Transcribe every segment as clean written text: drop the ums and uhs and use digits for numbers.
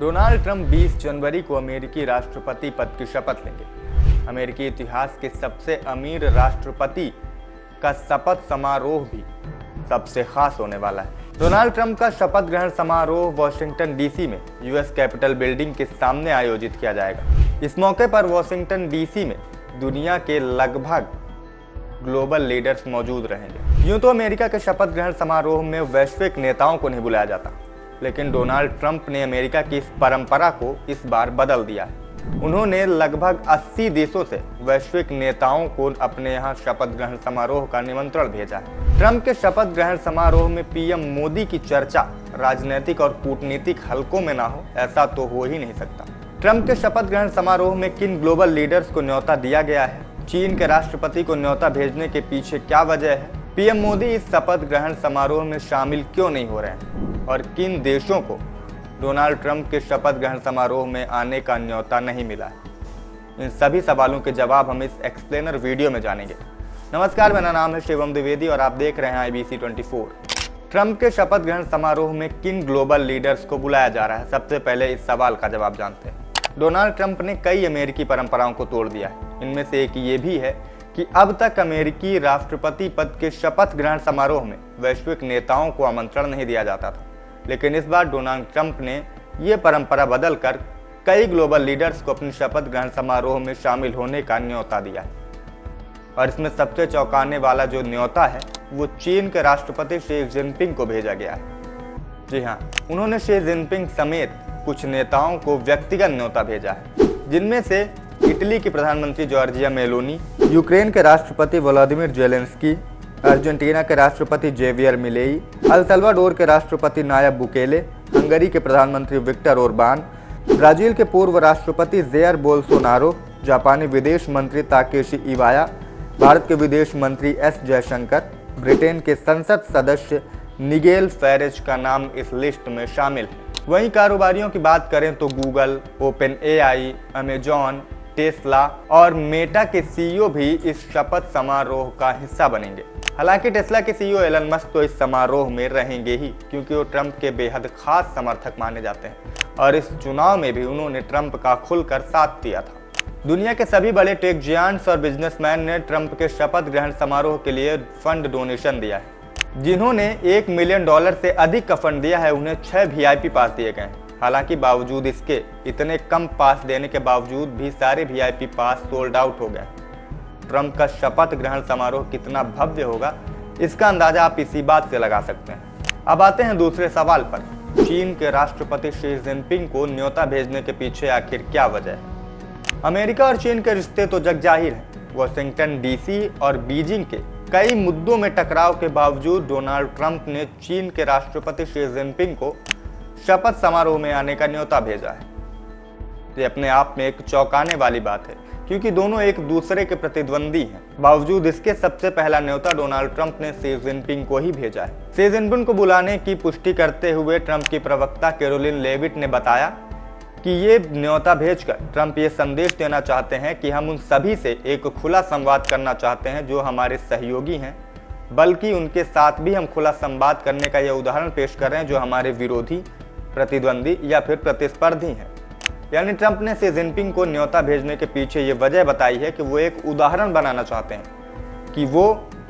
Donald Trump 20 जनवरी को अमेरिकी राष्ट्रपति पद की शपथ लेंगे। अमेरिकी इतिहास के सबसे अमीर राष्ट्रपति का शपथ समारोह भी सबसे खास होने वाला है। डोनाल्ड ट्रंप का शपथ ग्रहण समारोह वॉशिंगटन डीसी में यूएस कैपिटल बिल्डिंग के सामने आयोजित किया जाएगा। इस मौके पर वॉशिंगटन डीसी में दुनिया के लगभग ग्लोबल लीडर्स मौजूद रहेंगे। यूं तो अमेरिका के शपथ ग्रहण समारोह में वैश्विक नेताओं को नहीं बुलाया जाता, लेकिन डोनाल्ड ट्रंप ने अमेरिका की इस परंपरा को इस बार बदल दिया है। उन्होंने लगभग 80 देशों से वैश्विक नेताओं को अपने यहाँ शपथ ग्रहण समारोह का निमंत्रण भेजा है। ट्रंप के शपथ ग्रहण समारोह में पीएम मोदी की चर्चा राजनीतिक और कूटनीतिक हलकों में ना हो, ऐसा तो हो ही नहीं सकता। ट्रंप के शपथ ग्रहण समारोह में किन ग्लोबल लीडर्स को न्योता दिया गया है, चीन के राष्ट्रपति को न्योता भेजने के पीछे क्या वजह है, पीएम मोदी इस शपथ ग्रहण समारोह में शामिल क्यों नहीं हो रहे हैं और किन देशों को डोनाल्ड ट्रंप के शपथ ग्रहण समारोह में आने का न्योता नहीं मिला है, इन सभी सवालों के जवाब हम इस एक्सप्लेनर वीडियो में जानेंगे। नमस्कार, मेरा नाम है शिवम द्विवेदी और आप देख रहे हैं IBC 24। ट्रंप के शपथ ग्रहण समारोह में किन ग्लोबल लीडर्स को बुलाया जा रहा है, सबसे पहले इस सवाल का जवाब जानते हैं। डोनाल्ड ट्रंप ने कई अमेरिकी परंपराओं को तोड़ दिया है। इनमें से एक ये भी है कि अब तक अमेरिकी राष्ट्रपति पद के शपथ ग्रहण समारोह में वैश्विक नेताओं को आमंत्रण नहीं दिया जाता था, लेकिन इस बार डोनाल्ड ट्रंप ने ये परंपरा बदलकर कई ग्लोबल लीडर्स को अपने शपथ ग्रहण समारोह में शामिल होने का न्योता दिया है। और इसमें सबसे चौंकाने वाला जो न्योता है वो चीन के राष्ट्रपति शी जिनपिंग को भेजा गया है। जी हाँ, उन्होंने शी जिनपिंग समेत कुछ नेताओं को व्यक्तिगत न्योता भेजा है, जिनमें से इटली की प्रधानमंत्री जॉर्जिया मेलोनी, यूक्रेन के राष्ट्रपति व्लादिमीर जेलेंस्की, अर्जेंटीना के राष्ट्रपति जेवियर मिलेई, अल सल्वाडोर के राष्ट्रपति नायब बुकेले, हंगरी के प्रधानमंत्री विक्टर ओरबान, ब्राजील के पूर्व राष्ट्रपति जेयर बोल्सोनारो, जापानी विदेश मंत्री ताकेशी इवाया, भारत के विदेश मंत्री एस जयशंकर, ब्रिटेन के संसद सदस्य निगेल फैरेज का नाम इस लिस्ट में शामिल है। वहीं कारोबारियों की बात करें तो Google, open AI, Amazon, Tesla और मेटा के CEO भी इस शपथ समारोह का हिस्सा बनेंगे। हालांकि टेस्ला के CEO एलन मस्क तो इस समारोह में रहेंगे ही, क्योंकि वो ट्रंप के बेहद खास समर्थक माने जाते हैं और इस चुनाव में भी उन्होंने ट्रंप का खुलकर साथ दिया था। दुनिया के सभी बड़े टेक जियांट्स और बिजनेसमैन ने ट्रंप के शपथ ग्रहण समारोह के लिए फंड डोनेशन दिया है। जिन्होंने $1 मिलियन से अधिक का फंड दिया है, उन्हें 6 VIP पास दिए गए हैं। हालांकि बावजूद इसके इतने कम पास देने के बावजूद भी सारे VIP पास सोल्ड आउट हो गए। ट्रंप का शपथ ग्रहण समारोह कितना भव्य होगा, इसका अंदाजा आप इसी बात से लगा सकते हैं। अब आते हैं दूसरे सवाल पर, चीन के राष्ट्रपति शी जिनपिंग को न्योता भेजने के पीछे आखिर क्या वजह है। अमेरिका और चीन के रिश्ते तो जग जाहिर है। वॉशिंगटन DC और बीजिंग के कई मुद्दों में टकराव के बावजूद डोनाल्ड ट्रंप ने चीन के राष्ट्रपति शी जिनपिंग को शपथ समारोह में आने का न्योता भेजा है। ये अपने आप में एक चौंकाने वाली बात है, क्योंकि दोनों एक दूसरे के प्रतिद्वंदी हैं। बावजूद इसके सबसे पहला न्योता डोनाल्ड ट्रंप ने शी जिनपिंग को ही भेजा है। शी जिनपिंग को बुलाने की पुष्टि करते हुए ट्रंप की प्रवक्ता कैरोलिन लेविट ने बताया कि ये न्योता भेजकर ट्रंप ये संदेश देना चाहते हैं कि हम उन सभी से एक खुला संवाद करना चाहते हैं जो हमारे सहयोगी हैं, बल्कि उनके साथ भी हम खुला संवाद करने का यह उदाहरण पेश कर रहे हैं जो हमारे विरोधी, प्रतिद्वंदी या फिर प्रतिस्पर्धी हैं। यानी ट्रंप ने शी जिनपिंग को न्योता भेजने के पीछे ये वजह बताई है कि वो एक उदाहरण बनाना चाहते हैं कि वो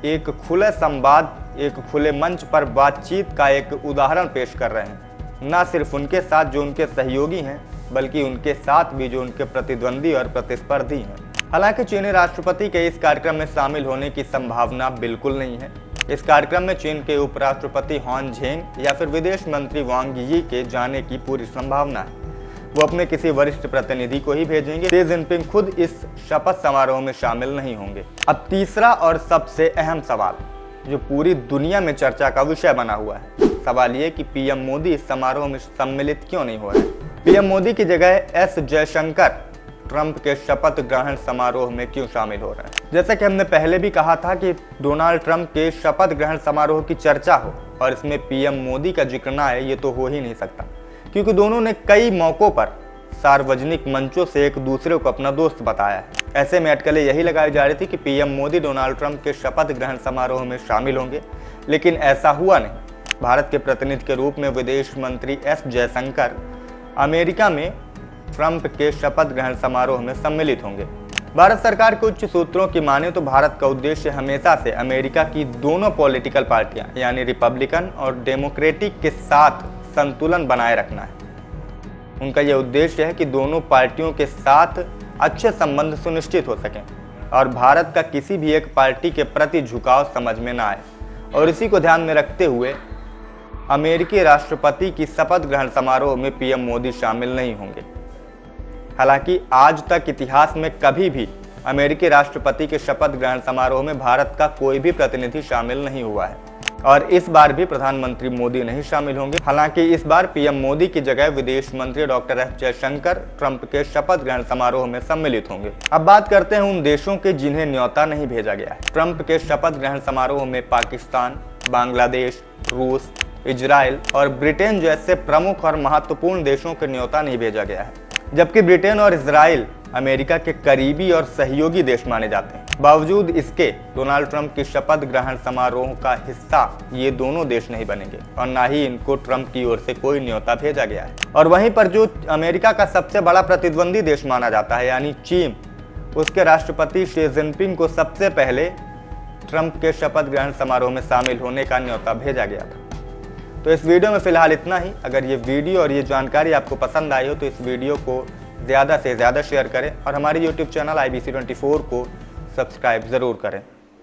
एक खुले संवाद, एक खुले मंच पर बातचीत का एक उदाहरण पेश कर रहे हैं, न सिर्फ उनके साथ जो उनके सहयोगी हैं, बल्कि उनके साथ भी जो उनके प्रतिद्वंदी और प्रतिस्पर्धी हैं। हालांकि चीनी राष्ट्रपति के इस कार्यक्रम में शामिल होने की संभावना बिल्कुल नहीं है। इस कार्यक्रम में चीन के उपराष्ट्रपति हान झेंग या फिर विदेश मंत्री वांग यी के जाने की पूरी संभावना है। वो अपने किसी वरिष्ठ प्रतिनिधि को ही भेजेंगे। शी जिनपिंग खुद इस शपथ समारोह में शामिल नहीं होंगे। अब तीसरा और सबसे अहम सवाल जो पूरी दुनिया में चर्चा का विषय बना हुआ है, सवाल ये कि पीएम मोदी इस समारोह में सम्मिलित क्यों नहीं हो रहे हैं। पीएम मोदी की जगह एस जयशंकर ट्रंप के शपथ ग्रहण समारोह में क्यों शामिल हो रहे हैं। जैसा कि हमने पहले भी कहा था कि डोनाल्ड ट्रंप के शपथ ग्रहण समारोह की चर्चा हो और इसमें पीएम मोदी का जिक्र ना है, ये तो हो ही नहीं सकता, क्योंकि दोनों ने कई मौकों पर सार्वजनिक मंचों से एक दूसरे को अपना दोस्त बताया है। ऐसे में अटकलें यही लगाई जा रही थी कि पीएम मोदी डोनाल्ड ट्रंप के शपथ ग्रहण समारोह में शामिल होंगे, लेकिन ऐसा हुआ नहीं। भारत के प्रतिनिधि के रूप में विदेश मंत्री एस जयशंकर अमेरिका में ट्रंप के शपथ ग्रहण समारोह में सम्मिलित होंगे। भारत सरकार के उच्च सूत्रों की माने तो भारत का उद्देश्य हमेशा से अमेरिका की दोनों पॉलिटिकल पार्टियां यानी रिपब्लिकन और डेमोक्रेटिक के साथ संतुलन बनाए रखना है। उनका यह उद्देश्य है कि दोनों पार्टियों के साथ अच्छे संबंध सुनिश्चित हो सकें और भारत का किसी भी एक पार्टी के प्रति झुकाव समझ में न आए। और इसी को ध्यान में रखते हुए अमेरिकी राष्ट्रपति की शपथ ग्रहण समारोह में पीएम मोदी शामिल नहीं होंगे। हालांकि आज तक इतिहास में कभी भी अमेरिकी राष्ट्रपति के शपथ ग्रहण समारोह में भारत का कोई भी प्रतिनिधि शामिल नहीं हुआ है और इस बार भी प्रधानमंत्री मोदी नहीं शामिल होंगे। हालांकि इस बार पीएम मोदी की जगह विदेश मंत्री डॉक्टर एस जयशंकर ट्रंप के शपथ ग्रहण समारोह में सम्मिलित होंगे। अब बात करते हैं उन देशों के जिन्हें न्योता नहीं भेजा गया है। ट्रंप के शपथ ग्रहण समारोह में पाकिस्तान, बांग्लादेश, रूस, इजराइल और ब्रिटेन जैसे प्रमुख और महत्वपूर्ण देशों के न्योता नहीं भेजा गया है, जबकि ब्रिटेन और इजराइल अमेरिका के करीबी और सहयोगी देश माने जाते हैं। बावजूद इसके डोनाल्ड ट्रंप की शपथ ग्रहण समारोह का हिस्सा ये दोनों देश नहीं बनेंगे और ना ही इनको ट्रंप की ओर से कोई न्योता भेजा गया है। और वहीं पर जो अमेरिका का सबसे बड़ा प्रतिद्वंदी देश माना जाता है यानी चीन, उसके राष्ट्रपति शी जिनपिंग को सबसे पहले ट्रंप के शपथ ग्रहण समारोह में शामिल होने का न्योता भेजा गया था। तो इस वीडियो में फिलहाल इतना ही। अगर ये वीडियो और ये जानकारी आपको पसंद आई हो तो इस वीडियो को ज़्यादा से ज़्यादा शेयर करें और हमारे YouTube चैनल IBC24 को सब्सक्राइब ज़रूर करें।